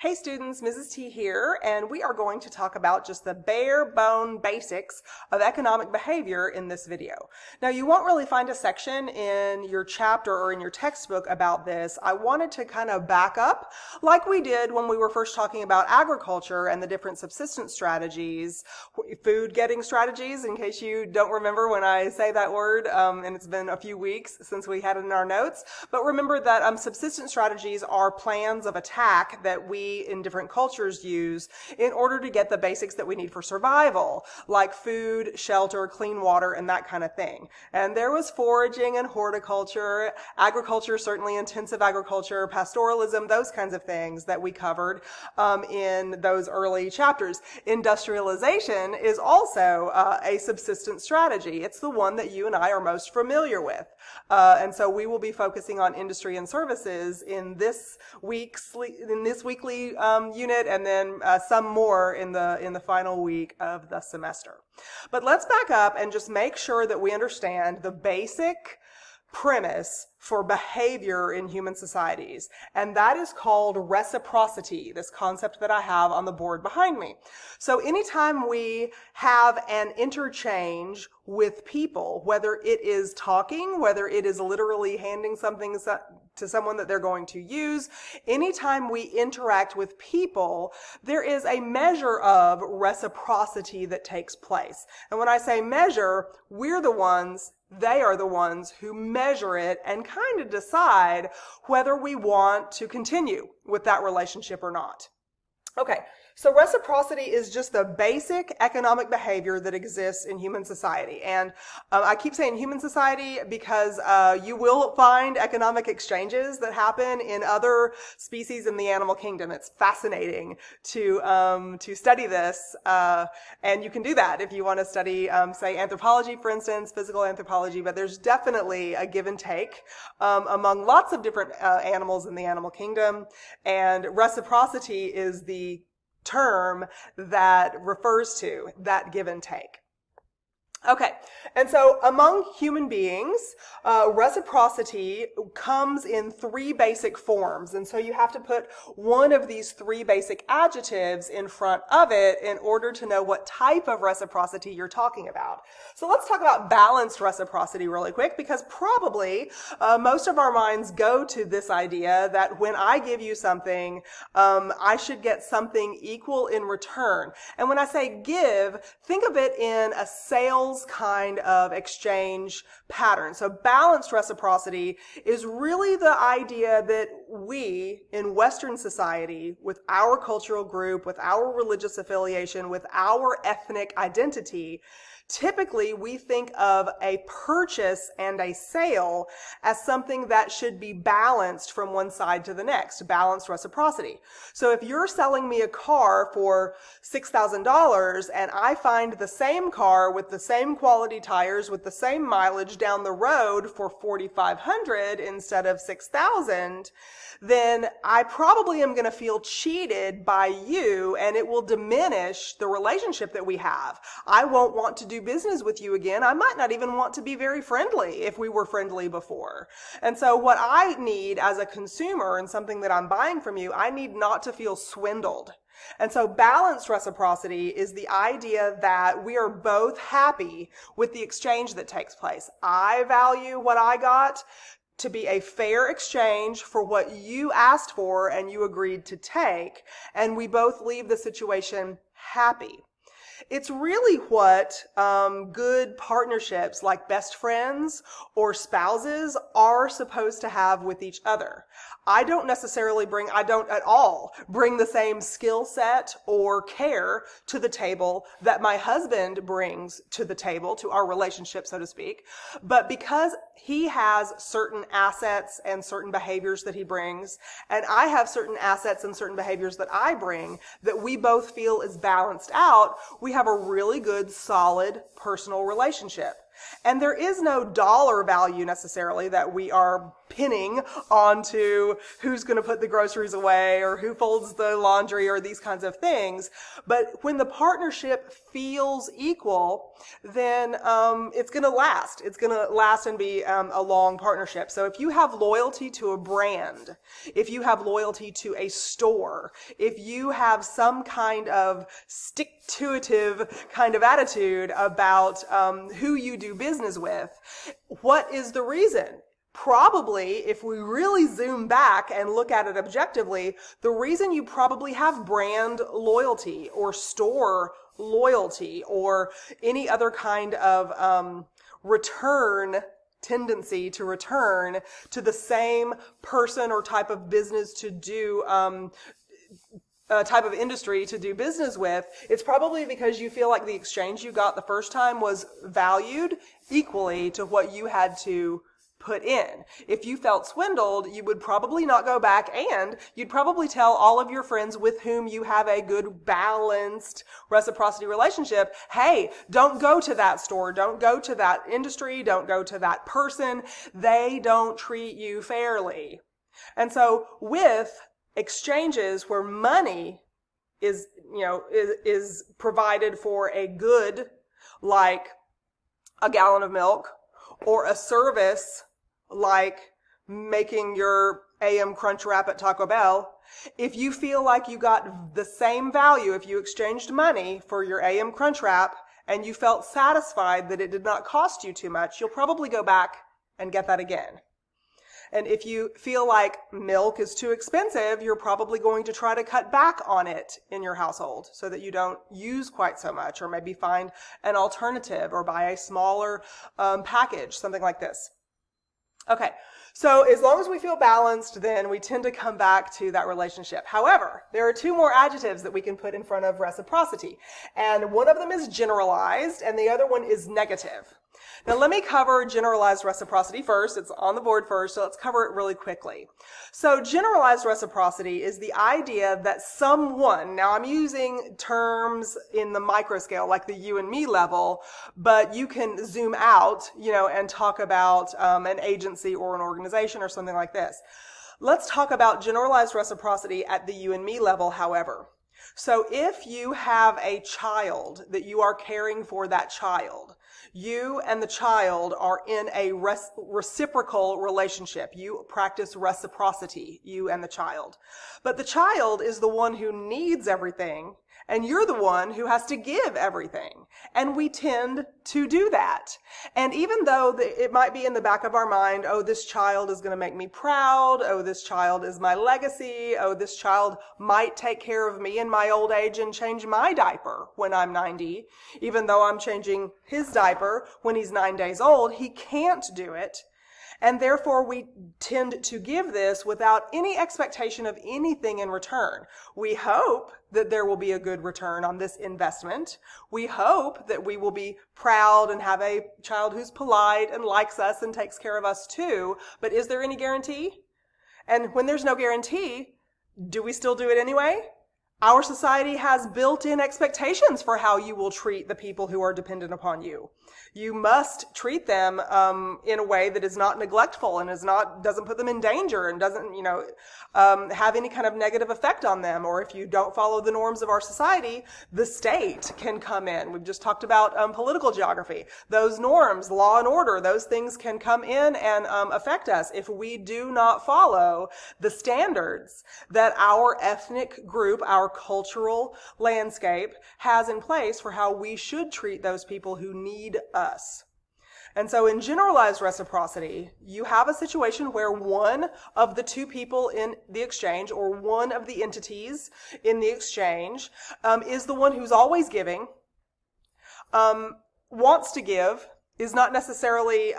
Hey students, Mrs. T here, and we are going to talk about just the bare bone basics of economic behavior in this video. Now, you won't really find a section in your chapter or in your textbook about this. I wanted to kind of back up like we did when we were first talking about agriculture and the different subsistence strategies, food getting strategies, in case you don't remember when I say that word, and it's been a few weeks since we had it in our notes. But remember that subsistence strategies are plans of attack that we in different cultures use in order to get the basics that we need for survival, like food, shelter, clean water, and that kind of thing. And there was foraging and horticulture, agriculture, certainly intensive agriculture, pastoralism, those kinds of things that we covered in those early chapters. Industrialization is also a subsistence strategy. It's the one that you and I are most familiar with. And so we will be focusing on industry and services in this weekly unit, and then some more in the final week of the semester. But let's back up and just make sure that we understand the basic premise for behavior in human societies, and that is called reciprocity, this concept that I have on the board behind me. So anytime we have an interchange with people, whether it is talking, whether it is literally handing something to someone that they're going to use, anytime we interact with people, there is a measure of reciprocity that takes place. And when I say measure, they are the ones who measure it and kind of decide whether we want to continue with that relationship or not. Okay, so reciprocity is just the basic economic behavior that exists in human society. And I keep saying human society because you will find economic exchanges that happen in other species in the animal kingdom. It's fascinating to study this. And you can do that if you want to study, say, anthropology, for instance, physical anthropology. But there's definitely a give and take among lots of different animals in the animal kingdom. And reciprocity is the term that refers to that give and take. Okay, and so among human beings, reciprocity comes in three basic forms. And so you have to put one of these three basic adjectives in front of it in order to know what type of reciprocity you're talking about. So let's talk about balanced reciprocity really quick, because probably most of our minds go to this idea that when I give you something, I should get something equal in return. And when I say give, think of it in a sales kind of exchange pattern. So balanced reciprocity is really the idea that we in Western society, with our cultural group, with our religious affiliation, with our ethnic identity, typically we think of a purchase and a sale as something that should be balanced from one side to the next, balanced reciprocity. So if you're selling me a car for $6,000 and I find the same car with the same quality tires with the same mileage down the road for $4,500 instead of $6,000, then I probably am going to feel cheated by you, and it will diminish the relationship that we have. I won't want to do business with you again. I might not even want to be very friendly if we were friendly before. And so what I need as a consumer and something that I'm buying from you, I need not to feel swindled. And so balanced reciprocity is the idea that we are both happy with the exchange that takes place. I value what I got to be a fair exchange for what you asked for and you agreed to take, and we both leave the situation happy. It's really what good partnerships like best friends or spouses are supposed to have with each other. I don't at all bring the same skill set or care to the table that my husband brings to the table, to our relationship, so to speak. But because he has certain assets and certain behaviors that he brings, and I have certain assets and certain behaviors that I bring, that we both feel is balanced out, we have a really good, solid personal relationship. And there is no dollar value necessarily that we are pinning onto who's going to put the groceries away or who folds the laundry or these kinds of things. But when the partnership feels equal, then it's going to last. It's going to last and be a long partnership. So if you have loyalty to a brand, if you have loyalty to a store, if you have some kind of stick-to-itive kind of attitude about who you do business with, what is the reason? Probably, if we really zoom back and look at it objectively, the reason you probably have brand loyalty or store loyalty or any other kind of tendency to return to the same person or type of business to do type of industry to do business with, it's probably because you feel like the exchange you got the first time was valued equally to what you had to put in. If you felt swindled, you would probably not go back, and you'd probably tell all of your friends with whom you have a good balanced reciprocity relationship, hey, don't go to that store, don't go to that industry, don't go to that person. They don't treat you fairly. And so with exchanges where money is provided for a good, like a gallon of milk, or a service like making your AM Crunch Wrap at Taco Bell, if you feel like you got the same value, if you exchanged money for your AM Crunch Wrap and you felt satisfied that it did not cost you too much, you'll probably go back and get that again. And if you feel like milk is too expensive, you're probably going to try to cut back on it in your household so that you don't use quite so much, or maybe find an alternative or buy a smaller package, something like this. Okay, so as long as we feel balanced, then we tend to come back to that relationship. However, there are two more adjectives that we can put in front of reciprocity. And one of them is generalized and the other one is negative. Now let me cover generalized reciprocity first. It's on the board first, so let's cover it really quickly. So generalized reciprocity is the idea that someone, now I'm using terms in the micro scale, like the you and me level, but you can zoom out, and talk about an agency or an organization or something like this. Let's talk about generalized reciprocity at the you and me level, however. So if you have a child that you are caring for that child, you and the child are in a reciprocal relationship. You practice reciprocity, you and the child. But the child is the one who needs everything, and you're the one who has to give everything. And we tend to do that. And even though it might be in the back of our mind, oh, this child is going to make me proud. Oh, this child is my legacy. Oh, this child might take care of me in my old age and change my diaper when I'm 90. Even though I'm changing his diaper when he's 9 days old, he can't do it. And therefore, we tend to give this without any expectation of anything in return. We hope that there will be a good return on this investment. We hope that we will be proud and have a child who's polite and likes us and takes care of us too. But is there any guarantee? And when there's no guarantee, do we still do it anyway? Our society has built-in expectations for how you will treat the people who are dependent upon you. You must treat them in a way that is not neglectful and doesn't put them in danger and doesn't, have any kind of negative effect on them. Or if you don't follow the norms of our society, the state can come in. We've just talked about political geography. Those norms, law and order, those things can come in and affect us if we do not follow the standards that our ethnic group, our cultural landscape has in place for how we should treat those people who need us. And so in generalized reciprocity, you have a situation where one of the two people in the exchange, or one of the entities in the exchange, is the one who's always giving, wants to give, is not necessarily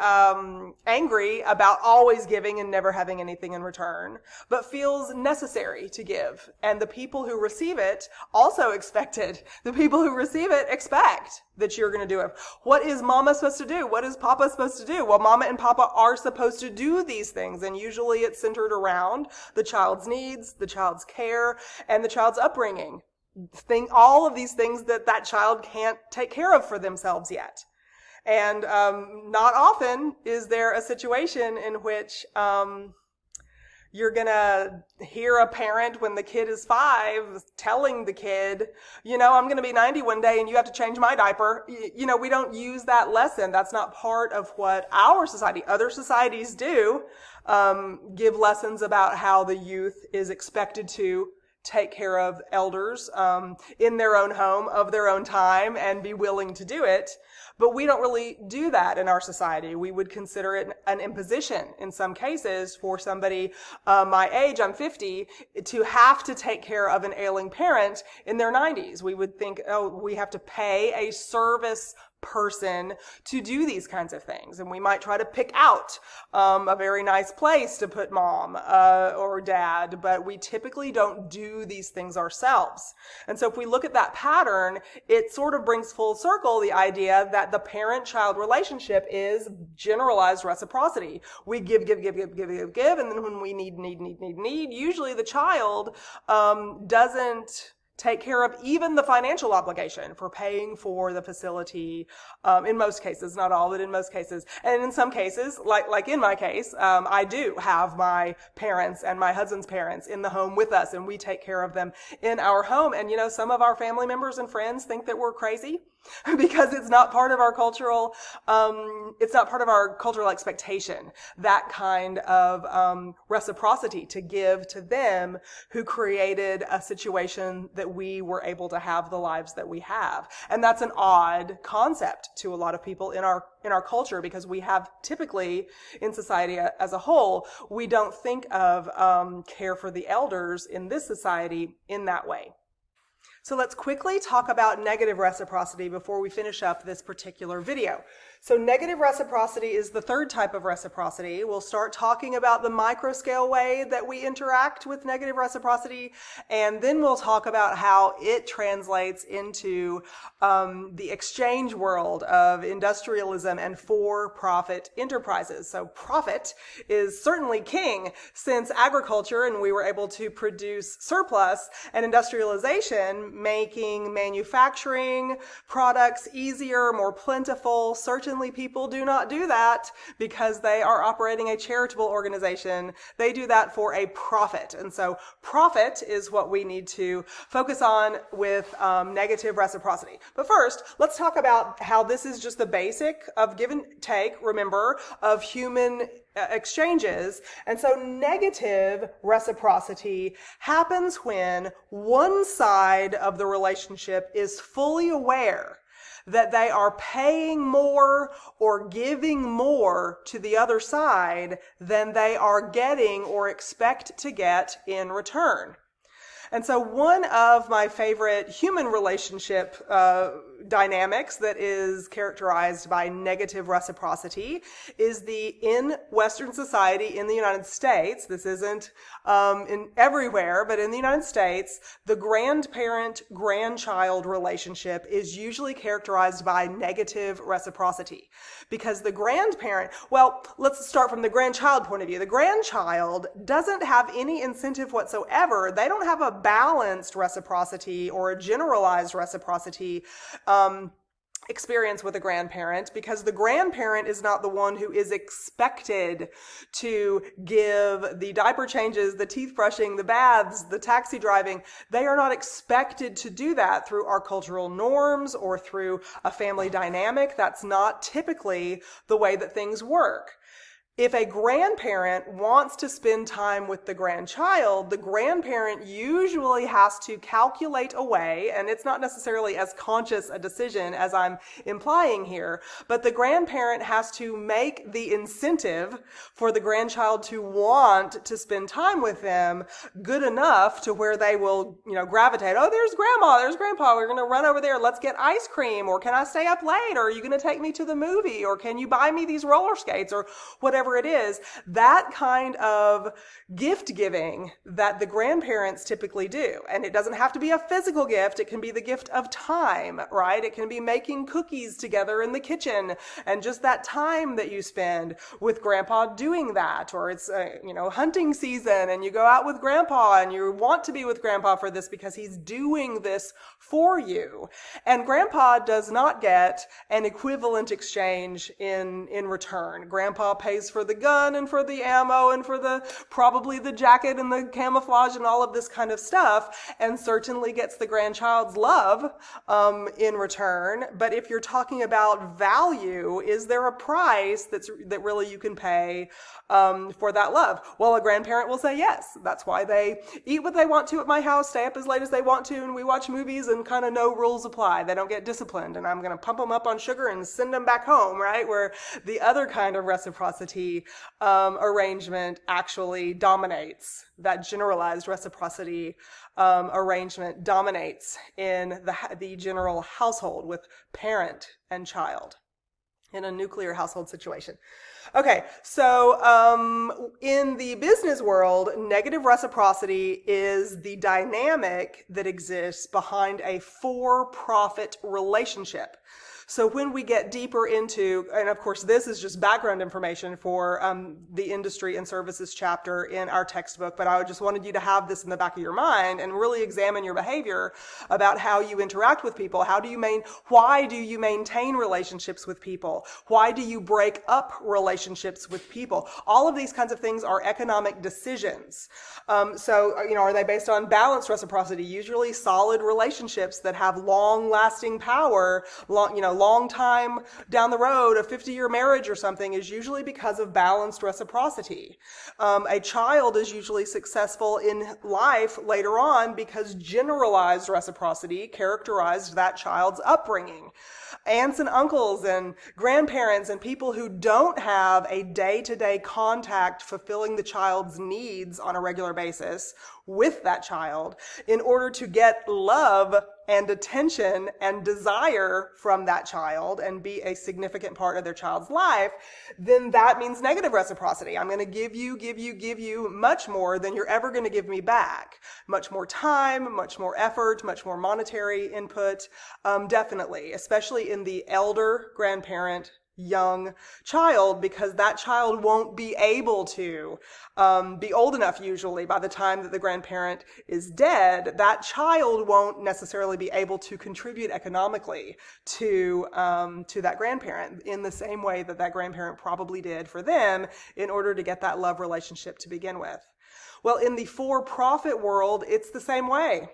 angry about always giving and never having anything in return, but feels necessary to give. And the people who receive it also expect it. The people who receive it expect that you're going to do it. What is mama supposed to do? What is papa supposed to do? Well, mama and papa are supposed to do these things, and usually it's centered around the child's needs, the child's care, and the child's upbringing. All of these things that child can't take care of for themselves yet. And not often is there a situation in which you're going to hear a parent when the kid is 5 telling the kid, I'm going to be 90 one day and you have to change my diaper. We don't use that lesson. That's not part of what our society, other societies do, give lessons about how the youth is expected to take care of elders in their own home, of their own time, and be willing to do it. But we don't really do that in our society. We would consider it an imposition in some cases for somebody my age, I'm 50, to have to take care of an ailing parent in their 90s. We would think, we have to pay a service person to do these kinds of things. And we might try to pick out a very nice place to put mom or dad, but we typically don't do these things ourselves. And so if we look at that pattern, it sort of brings full circle the idea that the parent-child relationship is generalized reciprocity. We give, and then when we need, usually the child doesn't take care of even the financial obligation for paying for the facility, in most cases, not all, but in most cases. And in some cases, like in my case, I do have my parents and my husband's parents in the home with us, and we take care of them in our home. And some of our family members and friends think that we're crazy because it's not part of our cultural expectation, that kind of reciprocity to give to them who created a situation that we were able to have the lives that we have. And that's an odd concept to a lot of people in our culture, because we have typically in society as a whole, we don't think of care for the elders in this society in that way. So let's quickly talk about negative reciprocity before we finish up this particular video. So negative reciprocity is the third type of reciprocity. We'll start talking about the microscale way that we interact with negative reciprocity, and then we'll talk about how it translates into the exchange world of industrialism and for-profit enterprises. So profit is certainly king since agriculture, and we were able to produce surplus, and industrialization making manufacturing products easier, more plentiful. Certainly people do not do that because they are operating a charitable organization. They do that for a profit. And so profit is what we need to focus on with negative reciprocity. But first, let's talk about how this is just the basic of give and take, remember, of human exchanges. And so negative reciprocity happens when one side of the relationship is fully aware that they are paying more or giving more to the other side than they are getting or expect to get in return. And so one of my favorite human relationship dynamics that is characterized by negative reciprocity is in Western society in the United States. This isn't in everywhere, but in the United States, the grandparent-grandchild relationship is usually characterized by negative reciprocity. Because the grandparent, well, let's start from the grandchild point of view. The grandchild doesn't have any incentive whatsoever. They don't have a balanced reciprocity or a generalized reciprocity experience with a grandparent, because the grandparent is not the one who is expected to give the diaper changes, the teeth brushing, the baths, the taxi driving. They are not expected to do that through our cultural norms or through a family dynamic. That's not typically the way that things work. If a grandparent wants to spend time with the grandchild, the grandparent usually has to calculate a way, and it's not necessarily as conscious a decision as I'm implying here, but the grandparent has to make the incentive for the grandchild to want to spend time with them good enough to where they will, gravitate. Oh, there's grandma, there's grandpa, we're going to run over there, let's get ice cream, or can I stay up late, or are you going to take me to the movie, or can you buy me these roller skates, or whatever whatever it is, that kind of gift giving that the grandparents typically do. And it doesn't have to be a physical gift. It can be the gift of time, right? It can be making cookies together in the kitchen and just that time that you spend with grandpa doing that. Or it's, hunting season and you go out with grandpa and you want to be with grandpa for this because he's doing this for you. And grandpa does not get an equivalent exchange in return. Grandpa pays for the gun and for the ammo and for probably the jacket and the camouflage and all of this kind of stuff, and certainly gets the grandchild's love in return. But if you're talking about value, is there a price that really you can pay for that love? Well, a grandparent will say yes. That's why they eat what they want to at my house, stay up as late as they want to, and we watch movies and kind of no rules apply. They don't get disciplined, and I'm going to pump them up on sugar and send them back home, right? Where the other kind of reciprocity arrangement actually dominates. That generalized reciprocity arrangement dominates in the general household with parent and child in a nuclear household situation. Okay, so in the business world, negative reciprocity is the dynamic that exists behind a for-profit relationship. So when we get deeper into, and of course this is just background information for the industry and services chapter in our textbook, but I just wanted you to have this in the back of your mind and really examine your behavior about how you interact with people. Why do you maintain relationships with people? Why do you break up relationships with people? All of these kinds of things are economic decisions. Are they based on balanced reciprocity? Usually solid relationships that have long-lasting power, long time down the road, a 50-year marriage or something, is usually because of balanced reciprocity. A child is usually successful in life later on because generalized reciprocity characterized that child's upbringing. Aunts and uncles and grandparents and people who don't have a day-to-day contact fulfilling the child's needs on a regular basis with that child in order to get love and attention and desire from that child and be a significant part of their child's life, then that means negative reciprocity. I'm going to give you much more than you're ever going to give me back. Much more time, much more effort, much more monetary input, definitely, especially in the elder grandparent young child, because that child won't be able to be old enough usually by the time that the grandparent is dead. That child won't necessarily be able to contribute economically to that grandparent in the same way that that grandparent probably did for them in order to get that love relationship to begin with. Well, in the for-profit world, it's the same way.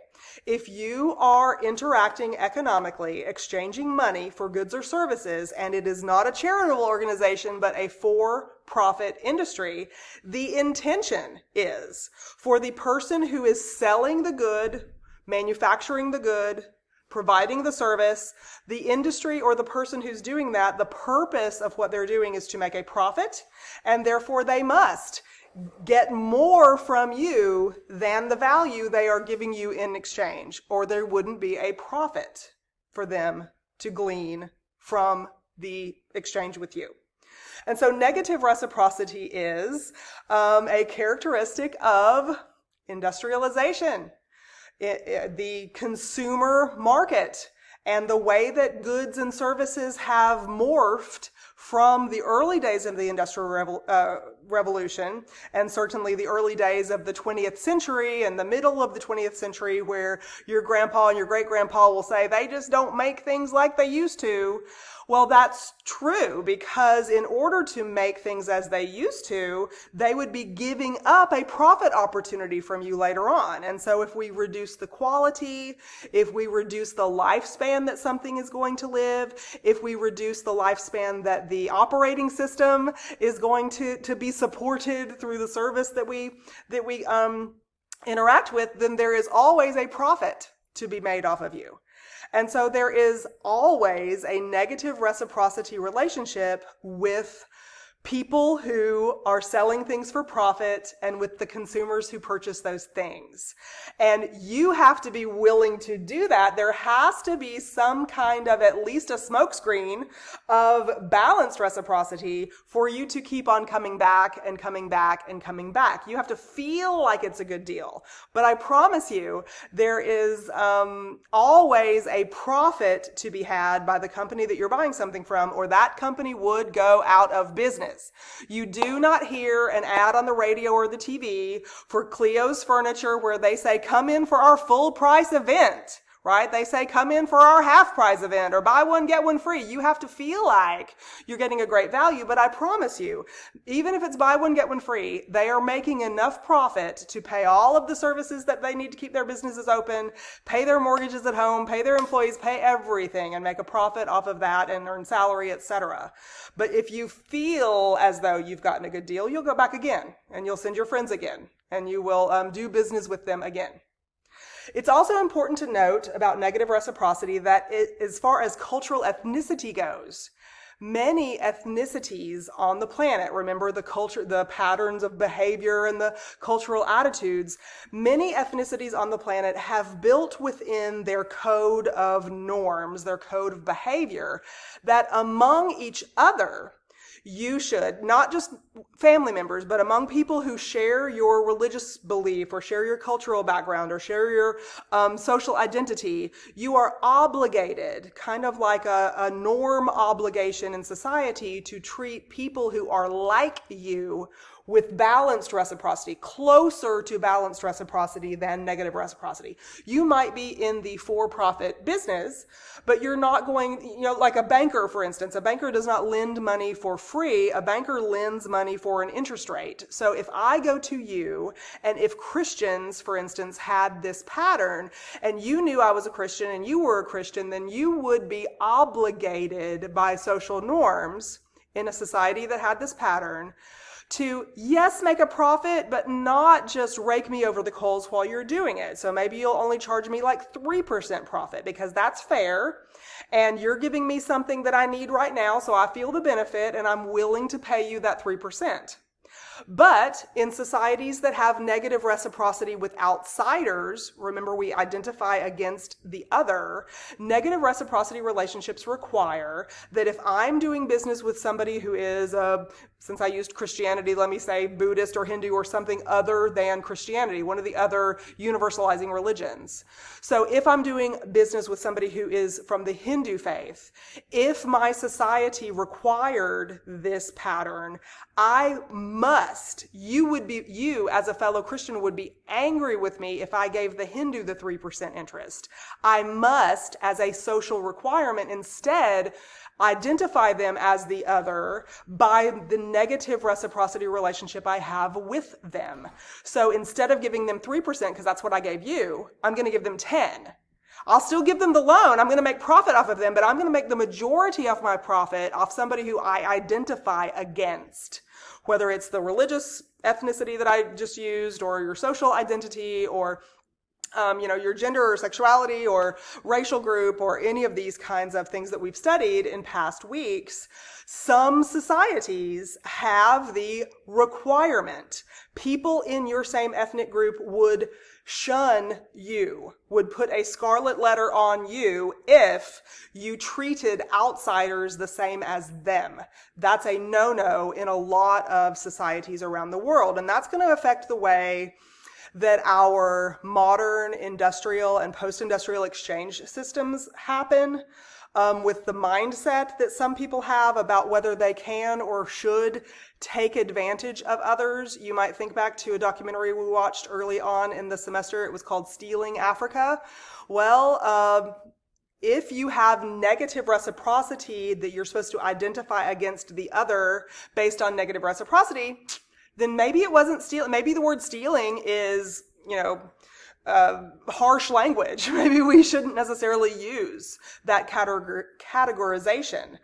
If you are interacting economically, exchanging money for goods or services, and it is not a charitable organization, but a for-profit industry, the intention is for the person who is selling the good, manufacturing the good, providing the service, the industry or the person who's doing that, the purpose of what they're doing is to make a profit, and therefore they must get more from you than the value they are giving you in exchange, or there wouldn't be a profit for them to glean from the exchange with you. And so negative reciprocity is a characteristic of industrialization, the consumer market, and the way that goods and services have morphed from the early days of the Industrial Revolution, and certainly the early days of the 20th century and the middle of the 20th century, where your grandpa and your great-grandpa will say, they just don't make things like they used to. Well, that's true, because in order to make things as they used to, they would be giving up a profit opportunity from you later on. And so if we reduce the quality, if we reduce the lifespan that something is going to live, if we reduce the lifespan that the operating system is going to be supported through the service that we interact with, then there is always a profit to be made off of you. And so there is always a negative reciprocity relationship with people who are selling things for profit and with the consumers who purchase those things. And you have to be willing to do that. There has to be some kind of at least a smokescreen of balanced reciprocity for you to keep on coming back and coming back and coming back. You have to feel like it's a good deal. But I promise you, there is always a profit to be had by the company that you're buying something from, or that company would go out of business. You do not hear an ad on the radio or the TV for Cleo's Furniture where they say, come in for our full price event, right? They say, come in for our half price event or buy one, get one free. You have to feel like you're getting a great value. But I promise you, even if it's buy one, get one free, they are making enough profit to pay all of the services that they need to keep their businesses open, pay their mortgages at home, pay their employees, pay everything, and make a profit off of that and earn salary, etc. But if you feel as though you've gotten a good deal, you'll go back again and you'll send your friends again and you will do business with them again. It's also important to note about negative reciprocity that as far as cultural ethnicity goes, many ethnicities on the planet, remember the culture, the patterns of behavior and the cultural attitudes, many ethnicities on the planet have built within their code of norms, their code of behavior, that among each other, you should, not just family members, but among people who share your religious belief or share your cultural background or share your social identity, you are obligated, kind of like a norm obligation in society, to treat people who are like you with balanced reciprocity, closer to balanced reciprocity than negative reciprocity. You might be in the for-profit business, but you're not going, like a banker, for instance. A banker does not lend money for free. A banker lends money for an interest rate. So if I go to you, and if Christians, for instance, had this pattern, and you knew I was a Christian and you were a Christian, then you would be obligated by social norms in a society that had this pattern to, yes, make a profit, but not just rake me over the coals while you're doing it. So maybe you'll only charge me like 3% profit because that's fair. And you're giving me something that I need right now, so I feel the benefit and I'm willing to pay you that 3%. But in societies that have negative reciprocity with outsiders, remember we identify against the other, negative reciprocity relationships require that if I'm doing business with somebody who is, since I used Christianity, let me say Buddhist or Hindu or something other than Christianity, one of the other universalizing religions. So if I'm doing business with somebody who is from the Hindu faith, if my society required this pattern, you as a fellow Christian would be angry with me if I gave the Hindu the 3% interest. I must, as a social requirement, instead identify them as the other by the negative reciprocity relationship I have with them. So instead of giving them 3%, because that's what I gave you, I'm going to give them 10. I'll still give them the loan. I'm going to make profit off of them, but I'm going to make the majority of my profit off somebody who I identify against, whether it's the religious ethnicity that I just used or your social identity or your gender or sexuality or racial group or any of these kinds of things that we've studied in past weeks. Some societies have the requirement. People in your same ethnic group would shun you, would put a scarlet letter on you if you treated outsiders the same as them. That's a no-no in a lot of societies around the world, and that's going to affect the way that our modern industrial and post-industrial exchange systems happen, with the mindset that some people have about whether they can or should take advantage of others. You might think back to a documentary we watched early on in the semester. It was called Stealing Africa. Well, if you have negative reciprocity that you're supposed to identify against the other based on negative reciprocity, then maybe it wasn't stealing. Maybe the word stealing is, harsh language. Maybe we shouldn't necessarily use that categorization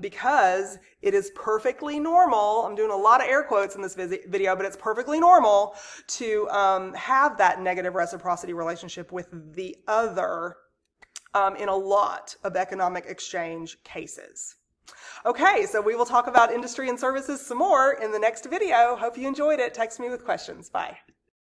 because it is perfectly normal. I'm doing a lot of air quotes in this video, but it's perfectly normal to have that negative reciprocity relationship with the other in a lot of economic exchange cases. Okay, so we will talk about industry and services some more in the next video. Hope you enjoyed it. Text me with questions. Bye.